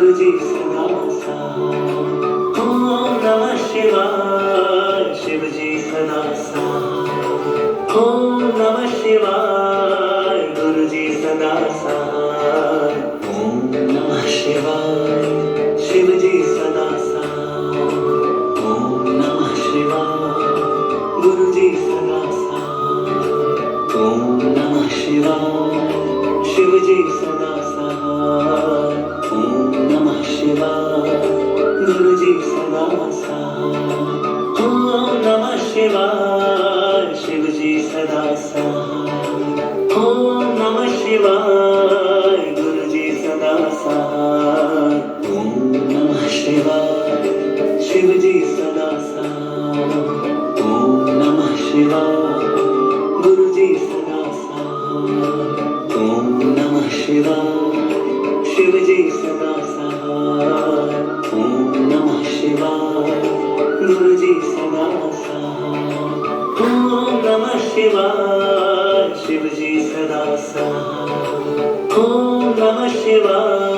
गुरुजी सदा साथ। ओम नमः शिवाय शिवजी सदा साथ। ओम नमः शिवाय गुरुजी सदा साथ। ओम नमः शिवाय शिवजी सदा साथ। ओम नमः शिवाय गुरुजी सदा साथ। ओम नमः शिवाय शिवजी सदा साथ। ओम नमः शिवाय गुरुजी सदा साथ। ओम नमः शिवाय शिवजी सदा साथ। ओम नमः शिवाय गुरुजी सदा साथ। ओम नमः शिवाय शिवजी सदा साथ। ओम नमः शिवाय गुरुजी सदा साथ। ओम नमः शिवाय शिवजी सदा साथ। ओम नमः शिवाय गुरुजी सदा साथ। ओम नमः शिवाय शिवजी सदा साथ। ओम नमः शिवाय